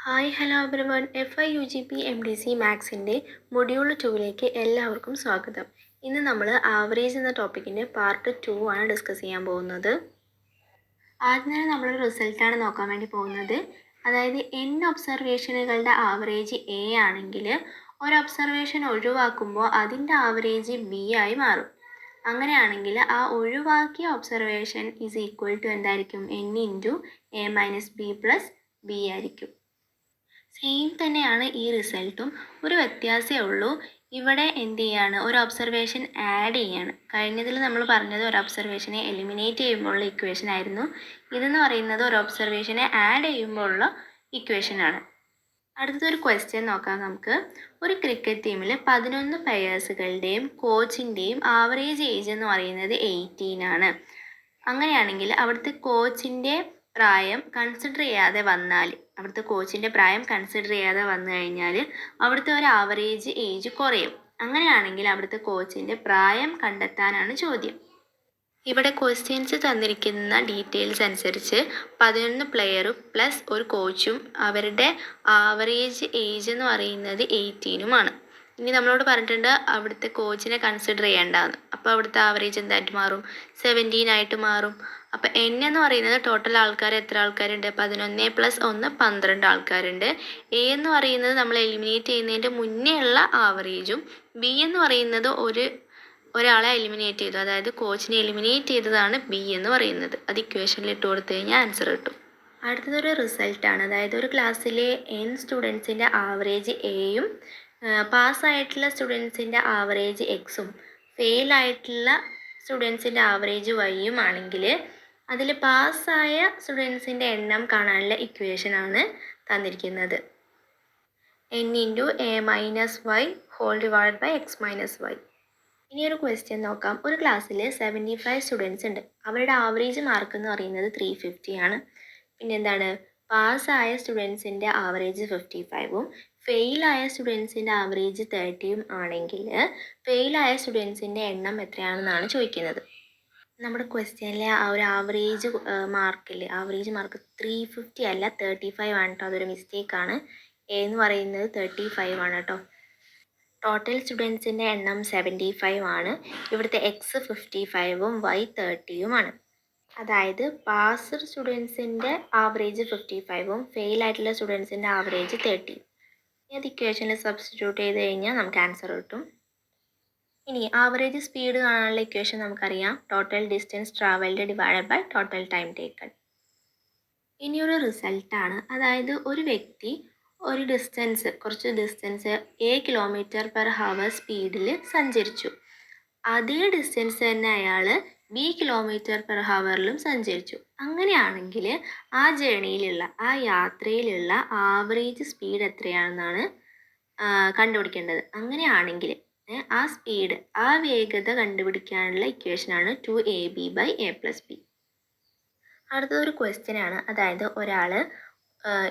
Hi hello everyone FIUGP MDC മാത്സിൻ്റെ module 2ലേക്ക് എല്ലാവർക്കും സ്വാഗതം. ഇന്ന് നമ്മൾ ആവറേജ് എന്ന ടോപ്പിക്കിൻ്റെ പാർട്ട് 2 ആണ് ഡിസ്കസ് ചെയ്യാൻ പോകുന്നത്. ആദ്യം തന്നെ നമ്മളൊരു റിസൾട്ടാണ് നോക്കാൻ വേണ്ടി പോകുന്നത്. അതായത് n ഒബ്സർവേഷനുകളുടെ ആവറേജ് A ആണെങ്കിൽ ഒരു ഒബ്സർവേഷൻ ഒഴിവാക്കുമ്പോൾ അതിൻ്റെ ആവറേജ് B ആയി മാറും. അങ്ങനെയാണെങ്കിൽ ആ ഒഴിവാക്കിയ ഒബ്സർവേഷൻ ഈസ് ഈക്വൽ ടു എന്തായിരിക്കും? n into A minus B plus B ആയിരിക്കും. സെയിം തന്നെയാണ് ഈ റിസൾട്ടും, ഒരു വ്യത്യാസമേ ഉള്ളൂ. ഇവിടെ എന്ത് ചെയ്യാണ്? ഒരു ഒബ്സർവേഷൻ ആഡ് ചെയ്യാണ്. കഴിഞ്ഞതിൽ നമ്മൾ പറഞ്ഞത് ഒരു ഒബ്സർവേഷനെ എലിമിനേറ്റ് ചെയ്യുമ്പോഴുള്ള ഇക്വേഷൻ ആയിരുന്നു. ഇതെന്ന് പറയുന്നത് ഒരു ഒബ്സർവേഷനെ ആഡ് ചെയ്യുമ്പോഴുള്ള ഇക്വേഷനാണ്. അടുത്തൊരു ക്വസ്റ്റ്യൻ നോക്കാം നമുക്ക്. ഒരു ക്രിക്കറ്റ് ടീമിൽ 11 പ്ലെയേഴ്സുകളുടെയും കോച്ചിൻ്റെയും ആവറേജ് ഏജ് എന്ന് പറയുന്നത് 18 ആണ്. അങ്ങനെയാണെങ്കിൽ അവിടുത്തെ കോച്ചിൻ്റെ പ്രായം കൺസിഡർ ചെയ്യാതെ വന്നു കഴിഞ്ഞാൽ അവിടുത്തെ ഒരു ആവറേജ് ഏജ് കുറയും. അങ്ങനെയാണെങ്കിൽ അവിടുത്തെ കോച്ചിൻ്റെ പ്രായം കണ്ടെത്താനാണ് ചോദ്യം. ഇവിടെ ക്വസ്റ്റ്യൻസ് തന്നിരിക്കുന്ന ഡീറ്റെയിൽസ് അനുസരിച്ച് 11 പ്ലെയറും പ്ലസ് ഒരു കോച്ചും അവരുടെ ആവറേജ് ഏജ് എന്ന് പറയുന്നത് 18ഉമാണ്. ഇനി നമ്മളോട് പറഞ്ഞിട്ടുണ്ട് അവിടുത്തെ കോച്ചിനെ കൺസിഡർ ചെയ്യേണ്ടതെന്ന്. അപ്പോൾ അവിടുത്തെ ആവറേജ് എന്തായിട്ട് മാറും? 17 ആയിട്ട് മാറും. അപ്പോൾ n എന്ന് പറയുന്നത് ടോട്ടൽ ആൾക്കാർ എത്ര ആൾക്കാരുണ്ട്? 11 പ്ലസ് 1 12 ആൾക്കാരുണ്ട്. A എന്ന് പറയുന്നത് നമ്മൾ എലിമിനേറ്റ് ചെയ്യുന്നതിൻ്റെ മുന്നേ ഉള്ള ആവറേജും B എന്ന് പറയുന്നത് ഒരാളെ എലിമിനേറ്റ് ചെയ്തു, അതായത് കോച്ചിനെ എലിമിനേറ്റ് ചെയ്തതാണ് B എന്ന് പറയുന്നത്. അത് ഇക്വേഷനിൽ ഇട്ട് കൊടുത്തു കഴിഞ്ഞാൽ ആൻസർ കിട്ടും. അടുത്തതൊരു റിസൾട്ടാണ്. അതായത് ഒരു ക്ലാസ്സിലെ n സ്റ്റുഡൻസിൻ്റെ ആവറേജ് Aയും പാസ്സായിട്ടുള്ള സ്റ്റുഡൻസിൻ്റെ ആവറേജ് Xും ഫെയിലായിട്ടുള്ള സ്റ്റുഡൻസിൻ്റെ ആവറേജ് Yയും ആണെങ്കിൽ അതിൽ പാസ്സായ സ്റ്റുഡൻസിൻ്റെ എണ്ണം കാണാനുള്ള ഇക്വേഷനാണ് തന്നിരിക്കുന്നത്. n into A minus Y whole divide by X minus Y. ഇനിയൊരു ക്വസ്റ്റ്യൻ നോക്കാം. ഒരു ക്ലാസ്സിൽ 75 സ്റ്റുഡൻസ് ഉണ്ട്. അവരുടെ ആവറേജ് മാർക്ക് എന്ന് പറയുന്നത് 350 ആണ്. പിന്നെ എന്താണ്? പാസ്സായ സ്റ്റുഡൻസിൻ്റെ ആവറേജ് 55ഉം ഫെയിലായ സ്റ്റുഡൻസിൻ്റെ ആവറേജ് 30ഉം ആണെങ്കിൽ ഫെയിലായ സ്റ്റുഡൻസിൻ്റെ എണ്ണം എത്രയാണെന്നാണ് ചോദിക്കുന്നത്. നമ്മുടെ ക്വസ്റ്റ്യനിലെ ആ ഒരു ആവറേജ് മാർക്കില്ലേ, ആവറേജ് മാർക്ക് 350 അല്ല 35 ആണ് കേട്ടോ. അതൊരു മിസ്റ്റേക്കാണ്. A എന്ന് പറയുന്നത് 35 ആണ് കേട്ടോ. ടോട്ടൽ സ്റ്റുഡൻസിൻ്റെ എണ്ണം 75 ആണ്. ഇവിടുത്തെ X 55ഉം Y 30ഉമാണ്. അതായത് പാസ്ഡ് സ്റ്റുഡൻസിൻ്റെ ആവറേജ് 55ഉം ഫെയിലായിട്ടുള്ള സ്റ്റുഡൻസിൻ്റെ ആവറേജ് 30. അത് ഇക്വേഷനിൽ സബ്സ്റ്റിറ്റ്യൂട്ട് ചെയ്ത് കഴിഞ്ഞാൽ നമുക്ക് ആൻസർ കിട്ടും. ഇനി ആവറേജ് സ്പീഡ് കാണാനുള്ള ഇക്വേഷൻ നമുക്കറിയാം. Total distance travelled divided by total time taken. ഇനിയൊരു റിസൾട്ടാണ്. അതായത് ഒരു വ്യക്തി കുറച്ച് ഡിസ്റ്റൻസ് A km/h സ്പീഡിൽ സഞ്ചരിച്ചു. അതേ ഡിസ്റ്റൻസ് തന്നെ അയാൾ B km/hലും സഞ്ചരിച്ചു. അങ്ങനെയാണെങ്കിൽ ആ യാത്രയിലുള്ള ആവറേജ് സ്പീഡ് എത്രയാണെന്നാണ് കണ്ടുപിടിക്കേണ്ടത്. അങ്ങനെയാണെങ്കിൽ ആ വേഗത കണ്ടുപിടിക്കാനുള്ള ഇക്വേഷനാണ് 2AB by A plus B. അടുത്തതൊരു ക്വസ്റ്റ്യൻ ആണ്. അതായത് ഒരാൾ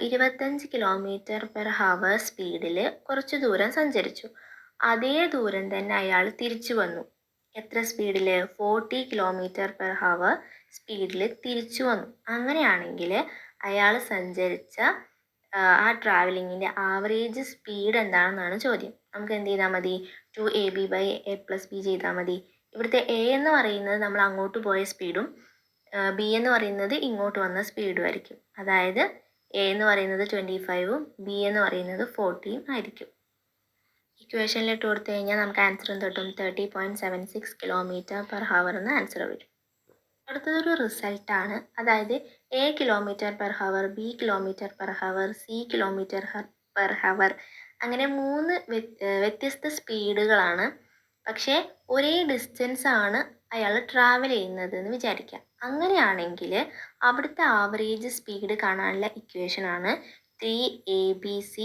25 km/h സ്പീഡിൽ കുറച്ച് ദൂരം സഞ്ചരിച്ചു. അതേ ദൂരം തന്നെ അയാൾ തിരിച്ചു വന്നു. എത്ര സ്പീഡിൽ? 40 km/h സ്പീഡിൽ തിരിച്ചു വന്നു. അങ്ങനെയാണെങ്കിൽ അയാൾ സഞ്ചരിച്ച ആ ട്രാവലിങ്ങിൻ്റെ ആവറേജ് സ്പീഡ് എന്താണെന്നാണ് ചോദ്യം. നമുക്ക് എന്ത് ചെയ്താൽ മതി? 2AB by A plus B ചെയ്താൽ മതി. ഇവിടുത്തെ A എന്ന് പറയുന്നത് നമ്മൾ അങ്ങോട്ട് പോയ സ്പീഡും B എന്ന് പറയുന്നത് ഇങ്ങോട്ട് വന്ന സ്പീഡും ആയിരിക്കും. അതായത് A എന്ന് പറയുന്നത് 25ഉം B എന്ന് പറയുന്നത് 40ഉം ആയിരിക്കും. ഇക്വേഷനിൽ ഇട്ട് കൊടുത്തു കഴിഞ്ഞാൽ നമുക്ക് ആൻസർ എന്ത് കിട്ടും? 30.76 km/h എന്ന ആൻസർ വരും. അടുത്തതൊരു റിസൾട്ടാണ്. അതായത് A km/h, B km/h, C km/h അങ്ങനെ 3 വ്യത്യസ്ത സ്പീഡുകളാണ്. പക്ഷേ ഒരേ ഡിസ്റ്റൻസ് ആണ് അയാൾ ട്രാവൽ ചെയ്യുന്നത് എന്ന് വിചാരിക്കാം. അങ്ങനെയാണെങ്കിൽ അവിടുത്തെ ആവറേജ് സ്പീഡ് കാണാനുള്ള ഇക്വേഷനാണ് 3ABC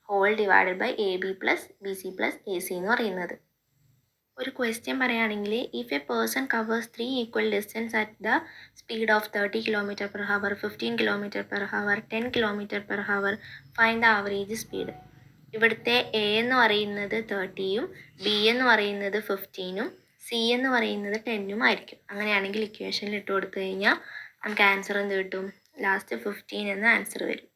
whole divided by AB plus BC plus AC എന്ന് പറയുന്നത്. ഒരു ക്വസ്റ്റ്യൻ പറയുകയാണെങ്കിൽ if a person covers 3 equal distance at the speed of 30 km/h, 15 km/h, 10 km/h, find the average speed. ഇവിടുത്തെ A എന്ന് പറയുന്നത് 30ഉം B എന്ന് പറയുന്നത് 15ഉം C എന്ന് പറയുന്നത് 10ഉം ആയിരിക്കും. അങ്ങനെയാണെങ്കിൽ ഇക്വേഷനിൽ ഇട്ട് കൊടുത്തു കഴിഞ്ഞാൽ നമുക്ക് ആൻസർ എന്ത് കിട്ടും? ലാസ്റ്റ് 15 എന്ന ആൻസർ വരും.